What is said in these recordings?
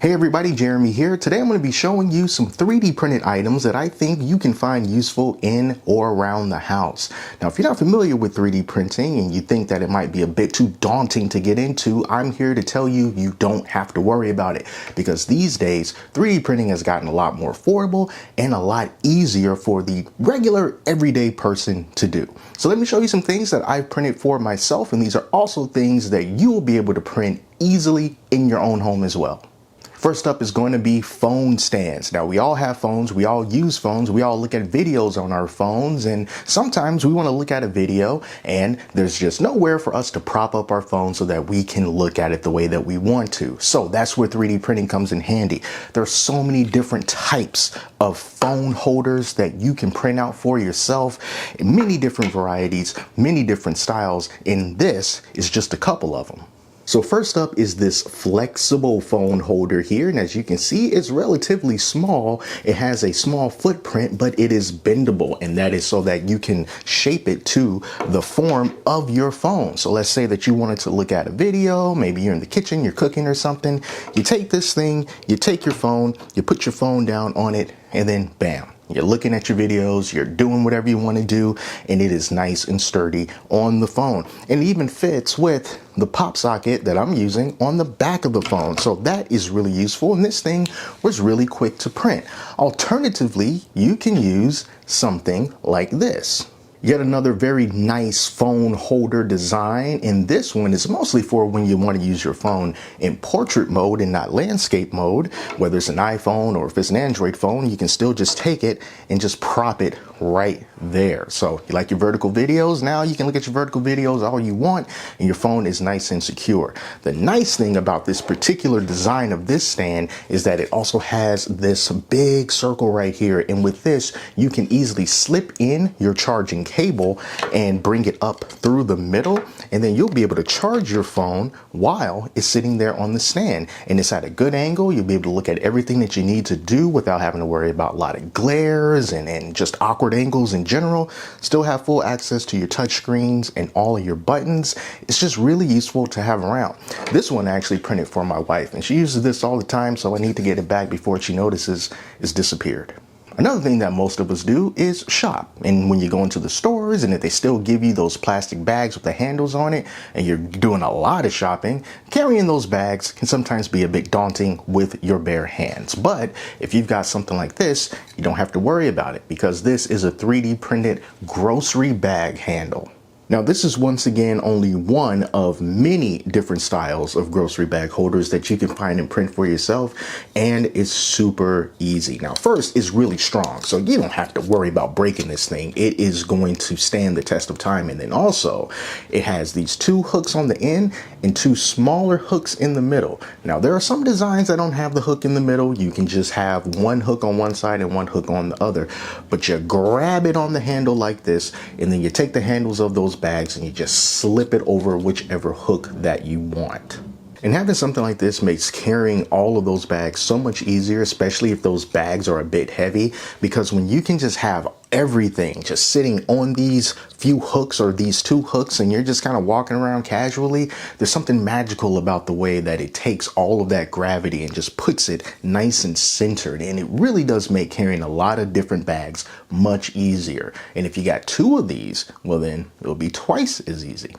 Hey everybody, Jeremy here. Today I'm going to be showing you some 3D printed items that I think you can find useful in or around the house. Now, if you're not familiar with 3D printing and you think that it might be a bit too daunting to get into, I'm here to tell you you don't have to worry about it, because these days 3D printing has gotten a lot more affordable and a lot easier for the regular everyday person to do. So let me show you some things that I've printed for myself, and these are also things that you will be able to print easily in your own home as well. First up is going to be phone stands. Now, we all have phones, we all use phones, we all look at videos on our phones, and sometimes we want to look at a video and there's just nowhere for us to prop up our phone so that we can look at it the way that we want to. So that's where 3D printing comes in handy. There are so many different types of phone holders that you can print out for yourself in many different varieties, many different styles, and this is just a couple of them. So first up is this flexible phone holder here, and as you can see, it's relatively small. It has a small footprint, but it is bendable, and that is so that you can shape it to the form of your phone. So let's say that you wanted to look at a video, maybe you're in the kitchen, you're cooking or something. You take this thing, you take your phone, you put your phone down on it, and then bam. You're looking at your videos, you're doing whatever you want to do, and it is nice and sturdy on the phone. And it even fits with the pop socket that I'm using on the back of the phone. So that is really useful, and this thing was really quick to print. Alternatively, you can use something like this. Yet another very nice phone holder design, and this one is mostly for when you want to use your phone in portrait mode and not landscape mode. Whether it's an iPhone or if it's an Android phone, you can still just take it and just prop it right there. So you like your vertical videos? Now you can look at your vertical videos all you want, and your phone is nice and secure. The nice thing about this particular design of this stand is that it also has this big circle right here, and with this you can easily slip in your charging cable and bring it up through the middle, and then you'll be able to charge your phone while it's sitting there on the stand, and it's at a good angle. You'll be able to look at everything that you need to do without having to worry about a lot of glares and just awkward angles in general. Still have full access to your touch screens and all of your buttons. It's just really useful to have around. This one I actually printed for my wife, and she uses this all the time, so I need to get it back before she notices it's disappeared. Another thing that most of us do is shop. And when you go into the stores and if they still give you those plastic bags with the handles on it and you're doing a lot of shopping, carrying those bags can sometimes be a bit daunting with your bare hands. But if you've got something like this, you don't have to worry about it, because this is a 3D printed grocery bag handle. Now, this is once again only one of many different styles of grocery bag holders that you can find and print for yourself, and it's super easy. Now, first, it's really strong, so you don't have to worry about breaking this thing. It is going to stand the test of time, and then also it has these two hooks on the end and two smaller hooks in the middle. Now, there are some designs that don't have the hook in the middle. You can just have one hook on one side and one hook on the other, but you grab it on the handle like this, and then you take the handles of those bags and you just slip it over whichever hook that you want. And having something like this makes carrying all of those bags so much easier, especially if those bags are a bit heavy, because when you can just have everything just sitting on these few hooks or these two hooks and you're just kind of walking around casually, there's something magical about the way that it takes all of that gravity and just puts it nice and centered. And it really does make carrying a lot of different bags much easier. And if you got two of these, well, then it'll be twice as easy.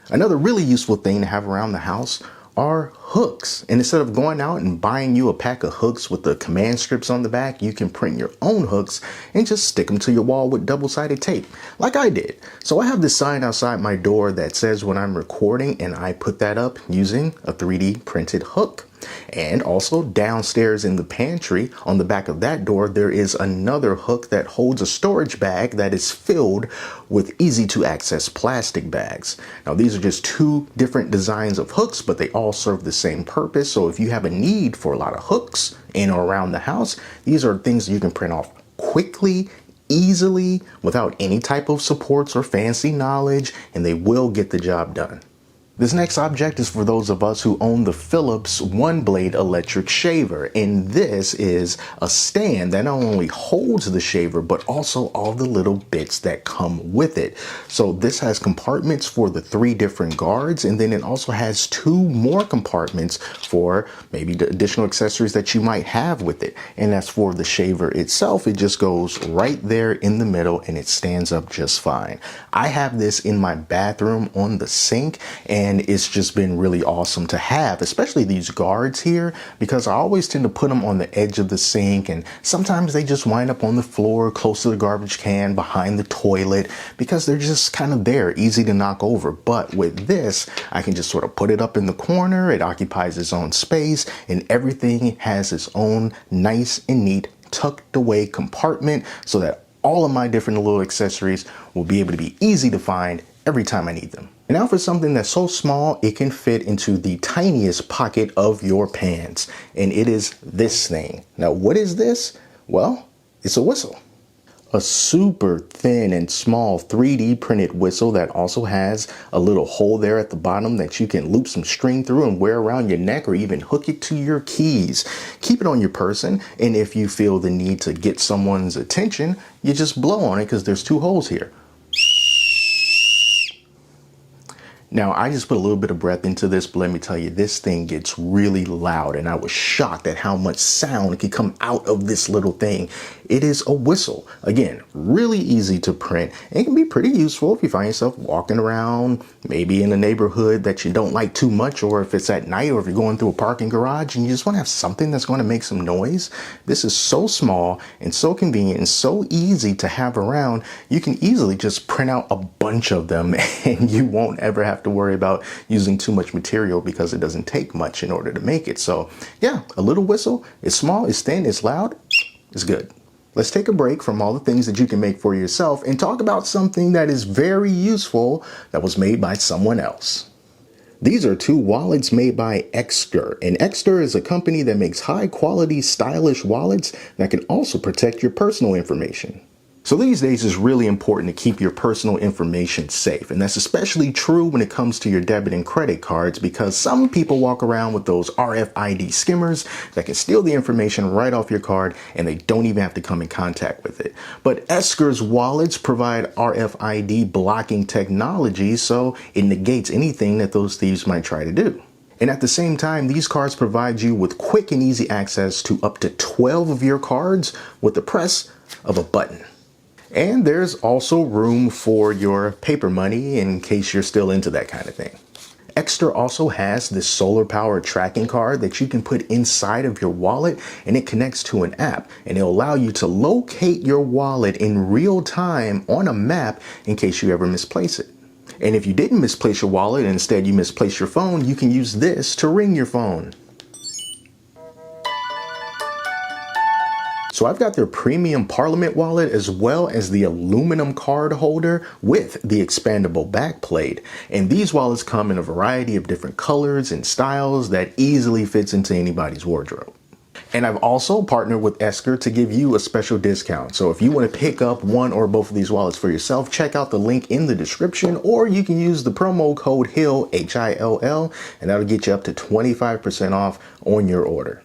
Another really useful thing to have around the house are hooks. And instead of going out and buying you a pack of hooks with the command strips on the back, you can print your own hooks and just stick them to your wall with double-sided tape, like I did. So I have this sign outside my door that says when I'm recording, and I put that up using a 3D printed hook. And also downstairs in the pantry on the back of that door, there is another hook that holds a storage bag that is filled with easy to access plastic bags. Now, these are just two different designs of hooks, but they all serve the same purpose. So if you have a need for a lot of hooks in or around the house, these are things you can print off quickly, easily, without any type of supports or fancy knowledge, and they will get the job done. This next object is for those of us who own the Phillips OneBlade electric shaver, and this is a stand that not only holds the shaver but also all the little bits that come with it. So this has compartments for the 3 different guards, and then it also has 2 more compartments for maybe the additional accessories that you might have with it. And as for the shaver itself, it just goes right there in the middle and it stands up just fine. I have this in my bathroom on the sink, and it's just been really awesome to have, especially these guards here, because I always tend to put them on the edge of the sink, and sometimes they just wind up on the floor close to the garbage can behind the toilet because they're just kind of there, easy to knock over. But with this, I can just sort of put it up in the corner. It occupies its own space, and everything has its own nice and neat tucked away compartment so that all of my different little accessories will be able to be easy to find every time I need them. And now for something that's so small it can fit into the tiniest pocket of your pants, and it is this thing. Now what is this? Well, it's a whistle. A super thin and small 3D printed whistle that also has a little hole there at the bottom that you can loop some string through and wear around your neck, or even hook it to your keys. Keep it on your person, and if you feel the need to get someone's attention, you just blow on it because there's 2 holes here. Now, I just put a little bit of breath into this, but let me tell you, this thing gets really loud, and I was shocked at how much sound can come out of this little thing. It is a whistle. Again, really easy to print, and it can be pretty useful if you find yourself walking around, maybe in a neighborhood that you don't like too much, or if it's at night, or if you're going through a parking garage and you just want to have something that's going to make some noise. This is so small and so convenient and so easy to have around. You can easily just print out a bunch of them and you won't ever have to worry about using too much material because it doesn't take much in order to make it. So yeah, a little whistle. It's small, it's thin, it's loud, it's good. Let's take a break from all the things that you can make for yourself and talk about something that is very useful that was made by someone else. These are 2 wallets made by Ekster, and Ekster is a company that makes high quality, stylish wallets that can also protect your personal information. So these days it's really important to keep your personal information safe, and that's especially true when it comes to your debit and credit cards, because some people walk around with those RFID skimmers that can steal the information right off your card, and they don't even have to come in contact with it. But Ekster's wallets provide RFID blocking technology, so it negates anything that those thieves might try to do. And at the same time, these cards provide you with quick and easy access to up to 12 of your cards with the press of a button. And there's also room for your paper money in case you're still into that kind of thing. Ekster also has this solar powered tracking card that you can put inside of your wallet, and it connects to an app, and it'll allow you to locate your wallet in real time on a map in case you ever misplace it. And if you didn't misplace your wallet and instead you misplaced your phone, you can use this to ring your phone. So I've got their premium Parliament wallet as well as the aluminum card holder with the expandable back plate. And these wallets come in a variety of different colors and styles that easily fits into anybody's wardrobe. And I've also partnered with Ekster to give you a special discount. So if you want to pick up one or both of these wallets for yourself, check out the link in the description, or you can use the promo code HILL, H-I-L-L, and that'll get you up to 25% off on your order.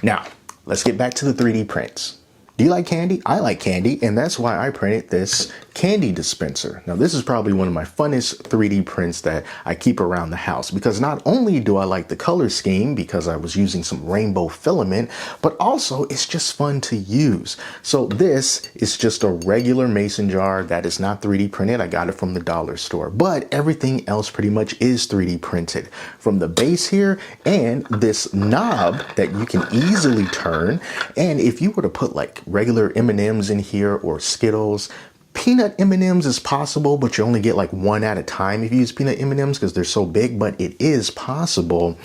Now, let's get back to the 3D prints. Do you like candy? I like candy, and that's why I printed this candy dispenser. Now, this is probably one of my funnest 3D prints that I keep around the house, because not only do I like the color scheme because I was using some rainbow filament, but also it's just fun to use. So this is just a regular mason jar that is not 3D printed. I got it from the dollar store, but everything else pretty much is 3D printed. From the base here and this knob that you can easily turn, and if you were to put like regular M&Ms in here or Skittles, peanut M&Ms is possible, but you only get like one at a time if you use peanut M&Ms because they're so big, but it is possible.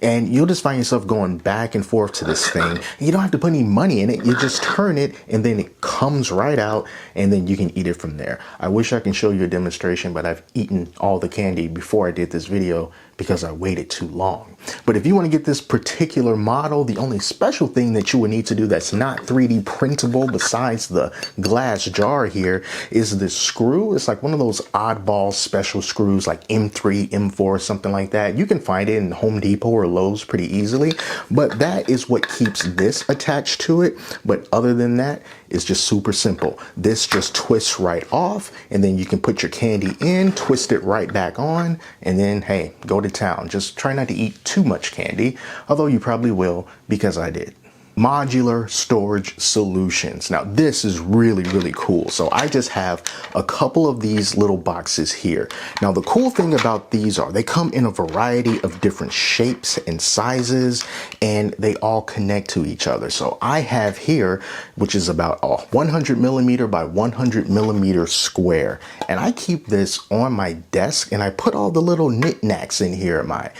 And you'll just find yourself going back and forth to this thing. You don't have to put any money in it. You just turn it and then it comes right out, and then you can eat it from there. I wish I can show you a demonstration, but I've eaten all the candy before I did this video because I waited too long. But if you want to get this particular model, the only special thing that you would need to do that's not 3D printable besides the glass jar here is this screw. It's like one of those oddball special screws like M3, M4, something like that. You can find it in Home Depot or Lowe's pretty easily, but that is what keeps this attached to it. But other than that, it's just super simple. This just twists right off, and then you can put your candy in, twist it right back on, and then, hey, go to town. Just try not to eat too much candy, although you probably will, because I did. Modular storage solutions. Now this is really, really cool. So I just have a couple of these little boxes here. Now the cool thing about these are they come in a variety of different shapes and sizes, and they all connect to each other. So I have here, which is about a 100 millimeter by 100 millimeter square, and I keep this on my desk, and I put all the little knickknacks in here, my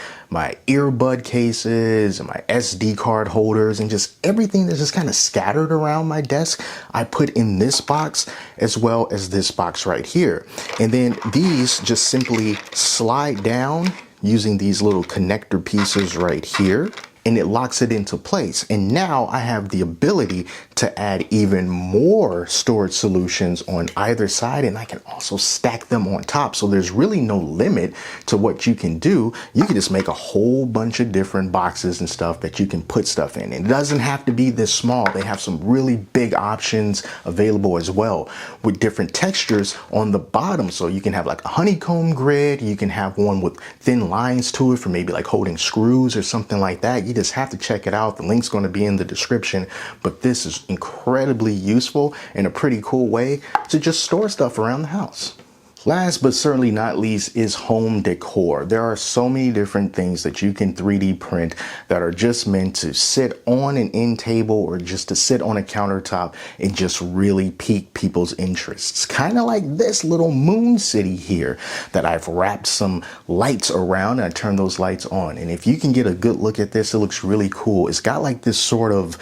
earbud cases and my SD card holders and just everything that's just kind of scattered around my desk, I put in this box as well as this box right here. And then these just simply slide down using these little connector pieces right here, and it locks it into place. And now I have the ability to add even more storage solutions on either side, and I can also stack them on top. So there's really no limit to what you can do. You can just make a whole bunch of different boxes and stuff that you can put stuff in. And it doesn't have to be this small. They have some really big options available as well with different textures on the bottom. So you can have like a honeycomb grid. You can have one with thin lines to it for maybe like holding screws or something like that. You just have to check it out. The link's going to be in the description, but this is incredibly useful and a pretty cool way to just store stuff around the house. Last but certainly not least is home decor. There are so many different things that you can 3D print that are just meant to sit on an end table or just to sit on a countertop and just really pique people's interests. Kind of like this little moon city here that I've wrapped some lights around, and I turn those lights on. And if you can get a good look at this, it looks really cool. It's got like this sort of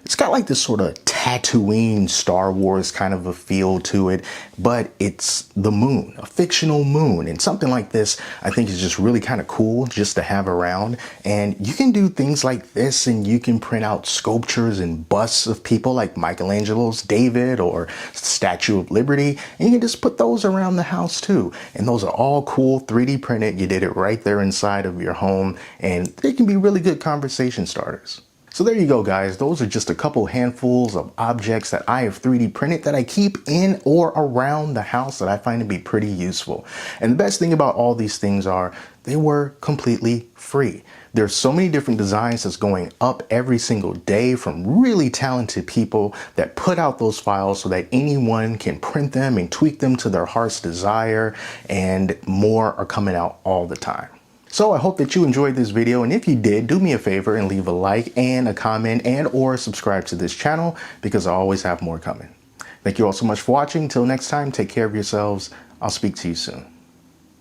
Tatooine Star Wars kind of a feel to it, but it's the moon, a fictional moon. And something like this, I think, is just really kind of cool just to have around. And you can do things like this, and you can print out sculptures and busts of people like Michelangelo's David or Statue of Liberty, and you can just put those around the house too. And those are all cool, 3D printed. You did it right there inside of your home, and they can be really good conversation starters. So there you go, guys. Those are just a couple handfuls of objects that I have 3D printed that I keep in or around the house that I find to be pretty useful. And the best thing about all these things are they were completely free. There's so many different designs that's going up every single day from really talented people that put out those files so that anyone can print them and tweak them to their heart's desire, and more are coming out all the time. So I hope that you enjoyed this video, and if you did, do me a favor and leave a like and a comment and or subscribe to this channel, because I always have more coming. Thank you all so much for watching. Till next time, take care of yourselves. I'll speak to you soon.